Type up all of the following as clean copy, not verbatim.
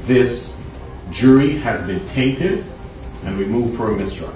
This jury has been tainted, and we move for a mistrial.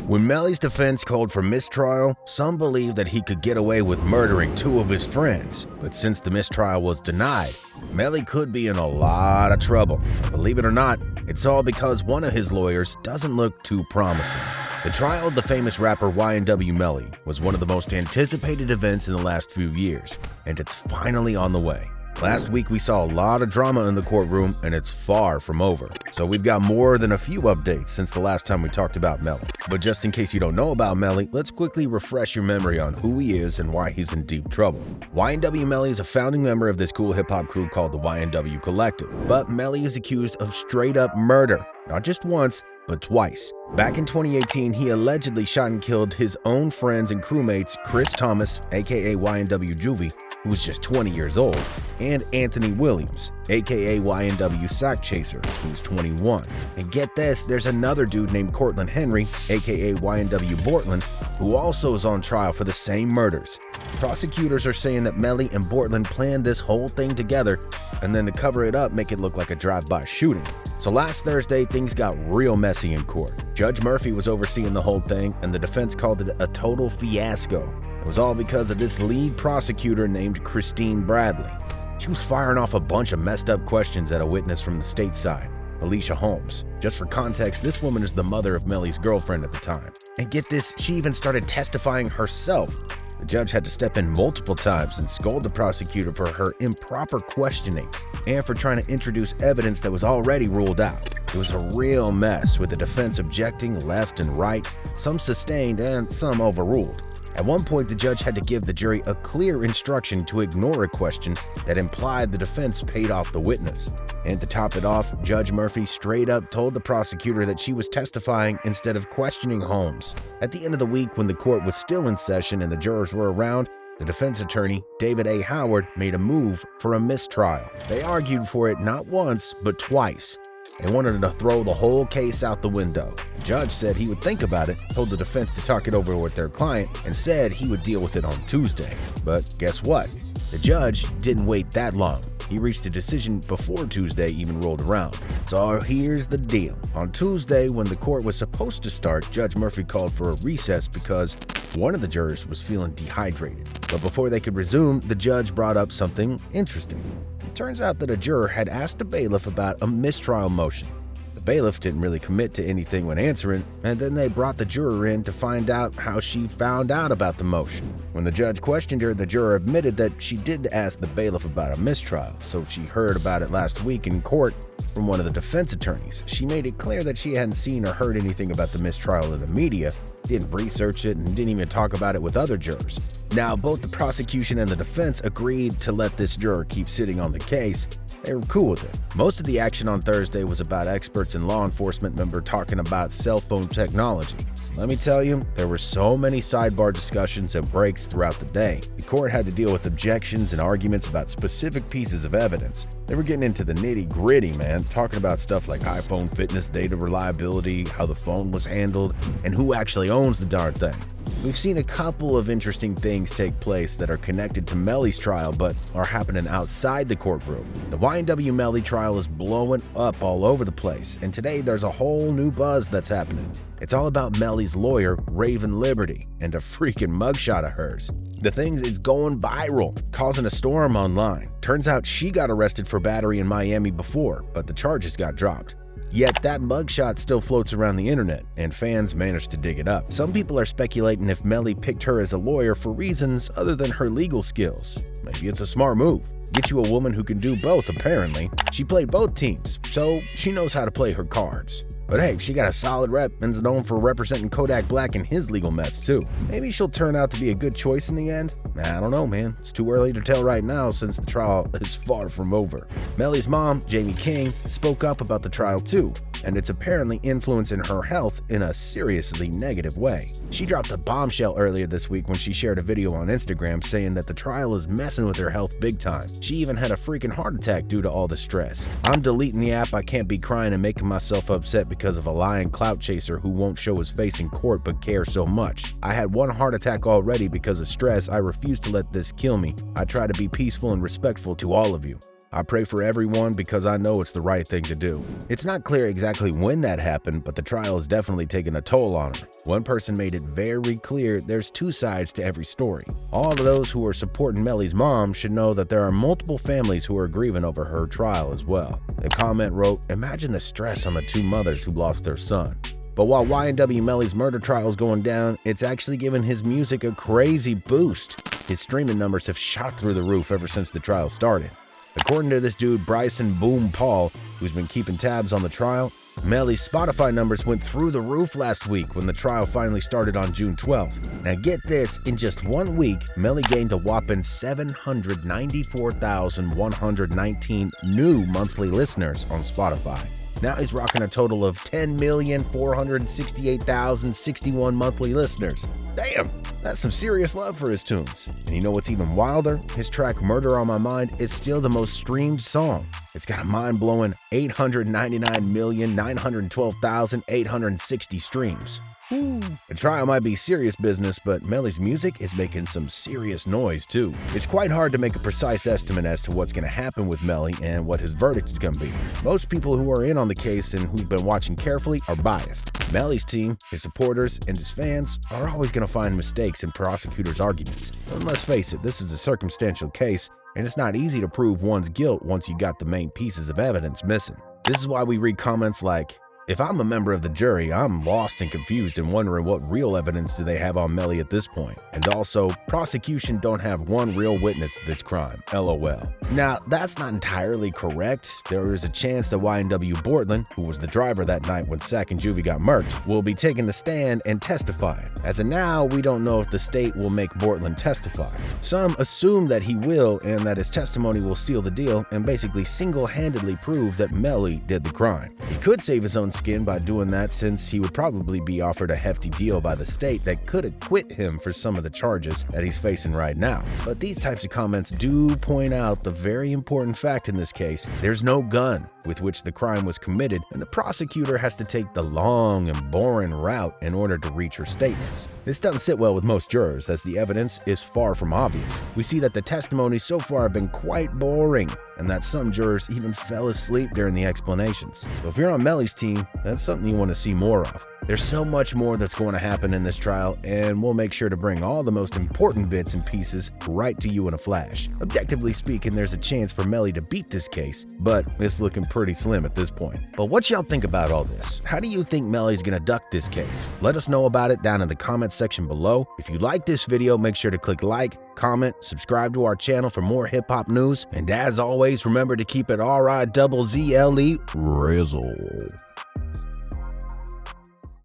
When Melly's defense called for mistrial, some believed that he could get away with murdering 2 of his friends. But since the mistrial was denied, Melly could be in a lot of trouble. Believe it or not, it's all because one of his lawyers doesn't look too promising. The trial of the famous rapper YNW Melly was one of the most anticipated events in the last few years, and it's finally on the way. Last week we saw a lot of drama in the courtroom, and it's far from over. So we've got more than a few updates since the last time we talked about Melly. But just in case you don't know about Melly, let's quickly refresh your memory on who he is and why he's in deep trouble. YNW Melly is a founding member of this cool hip-hop crew called the YNW Collective. But Melly is accused of straight-up murder, not just once, but twice. Back in 2018, he allegedly shot and killed his own friends and crewmates Chris Thomas, aka YNW Juvie, who was just 20 years old, and Anthony Williams, aka YNW Sack Chaser, who's 21. And get this, there's another dude named Cortland Henry, aka YNW Bortland, who also is on trial for the same murders. Prosecutors are saying that Melly and Bortland planned this whole thing together, and then to cover it up, make it look like a drive-by shooting. So last Thursday, things got real messy in court. Judge Murphy was overseeing the whole thing, and the defense called it a total fiasco. It was all because of this lead prosecutor named Christine Bradley. She was firing off a bunch of messed up questions at a witness from the state side, Alicia Holmes. Just for context, this woman is the mother of Melly's girlfriend at the time. And get this, she even started testifying herself. The judge had to step in multiple times and scold the prosecutor for her improper questioning and for trying to introduce evidence that was already ruled out. It was a real mess, with the defense objecting left and right, some sustained and some overruled. At one point, the judge had to give the jury a clear instruction to ignore a question that implied the defense paid off the witness. And to top it off, Judge Murphy straight up told the prosecutor that she was testifying instead of questioning Holmes. At the end of the week, when the court was still in session and the jurors were around, the defense attorney, David A. Howard, made a move for a mistrial. They argued for it not once, but twice. They wanted to throw the whole case out the window. The judge said he would think about it, told the defense to talk it over with their client, and said he would deal with it on Tuesday. But guess what? The judge didn't wait that long. He reached a decision before Tuesday even rolled around. So here's the deal. On Tuesday, when the court was supposed to start, Judge Murphy called for a recess because one of the jurors was feeling dehydrated. But before they could resume, the judge brought up something interesting. It turns out that a juror had asked the bailiff about a mistrial motion. The bailiff didn't really commit to anything when answering, and then they brought the juror in to find out how she found out about the motion. When the judge questioned her, the juror admitted that she did ask the bailiff about a mistrial, so she heard about it last week in court from one of the defense attorneys. She made it clear that she hadn't seen or heard anything about the mistrial in the media, didn't research it, and didn't even talk about it with other jurors. Now, both the prosecution and the defense agreed to let this juror keep sitting on the case. They were cool with it. Most of the action on Thursday was about experts and law enforcement members talking about cell phone technology. Let me tell you, there were so many sidebar discussions and breaks throughout the day. The court had to deal with objections and arguments about specific pieces of evidence. They were getting into the nitty-gritty, man, talking about stuff like iPhone fitness, data reliability, how the phone was handled, and who actually owns the darn thing. We've seen a couple of interesting things take place that are connected to Melly's trial but are happening outside the courtroom. The YNW Melly trial is blowing up all over the place, and today there's a whole new buzz that's happening. It's all about Melly's lawyer, Raven Liberty, and a freaking mugshot of hers. The thing is going viral, causing a storm online. Turns out she got arrested for battery in Miami before, but the charges got dropped. Yet that mugshot still floats around the internet, and fans managed to dig it up. Some people are speculating if Melly picked her as a lawyer for reasons other than her legal skills. Maybe it's a smart move. Get you a woman who can do both, apparently. She played both teams, so she knows how to play her cards. But hey, she got a solid rep and is known for representing Kodak Black in his legal mess too. Maybe she'll turn out to be a good choice in the end? I don't know, man. It's too early to tell right now since the trial is far from over. Melly's mom, Jamie King, spoke up about the trial too, and it's apparently influencing her health in a seriously negative way. She dropped a bombshell earlier this week when she shared a video on Instagram saying that the trial is messing with her health big time. She even had a freaking heart attack due to all the stress. I'm deleting the app. I can't be crying and making myself upset because of a lying clout chaser who won't show his face in court but cares so much. I had one heart attack already because of stress. I refuse to let this kill me. I try to be peaceful and respectful to all of you. I pray for everyone because I know it's the right thing to do. It's not clear exactly when that happened, but the trial has definitely taken a toll on her. One person made it very clear there's two sides to every story. All of those who are supporting Melly's mom should know that there are multiple families who are grieving over her trial as well. The comment wrote, "Imagine the stress on the two mothers who lost their son." But while YNW Melly's murder trial is going down, it's actually given his music a crazy boost. His streaming numbers have shot through the roof ever since the trial started. According to this dude, Bryson Boom Paul, who's been keeping tabs on the trial, Melly's Spotify numbers went through the roof last week when the trial finally started on June 12th. Now get this, in just 1 week, Melly gained a whopping 794,119 new monthly listeners on Spotify. Now he's rocking a total of 10,468,061 monthly listeners. Damn, that's some serious love for his tunes. And you know what's even wilder? His track Murder on My Mind is still the most streamed song. It's got a mind-blowing 899,912,860 streams. The trial might be serious business, but Melly's music is making some serious noise too. It's quite hard to make a precise estimate as to what's going to happen with Melly and what his verdict is going to be. Most people who are in on the case and who've been watching carefully are biased. Melly's team, his supporters, and his fans are always going to find mistakes in prosecutors' arguments. And let's face it, this is a circumstantial case, and it's not easy to prove one's guilt once you got the main pieces of evidence missing. This is why we read comments like, "If I'm a member of the jury, I'm lost and confused and wondering what real evidence do they have on Melly at this point." And also, prosecution don't have one real witness to this crime, LOL. Now, that's not entirely correct. There is a chance that YNW Bortland, who was the driver that night when Sack and Juvie got murked, will be taking the stand and testifying. As of now, we don't know if the state will make Bortland testify. Some assume that he will and that his testimony will seal the deal and basically single-handedly prove that Melly did the crime. He could save his own skin by doing that, since he would probably be offered a hefty deal by the state that could acquit him for some of the charges that he's facing right now. But these types of comments do point out the very important fact in this case: there's no gun with which the crime was committed, and the prosecutor has to take the long and boring route in order to reach her statements. This doesn't sit well with most jurors, as the evidence is far from obvious. We see that the testimonies so far have been quite boring, and that some jurors even fell asleep during the explanations. So if you're on Melly's team, that's something you want to see more of. There's so much more that's going to happen in this trial, and we'll make sure to bring all the most important bits and pieces right to you in a flash. Objectively speaking, there's a chance for Melly to beat this case, but it's looking pretty slim at this point. But what y'all think about all this? How do you think Melly's gonna duck this case? Let us know about it down in the comments section below. If you like this video, make sure to click like, comment, subscribe to our channel for more hip-hop news, and as always, remember to keep it RIZZLE, RIZZLE.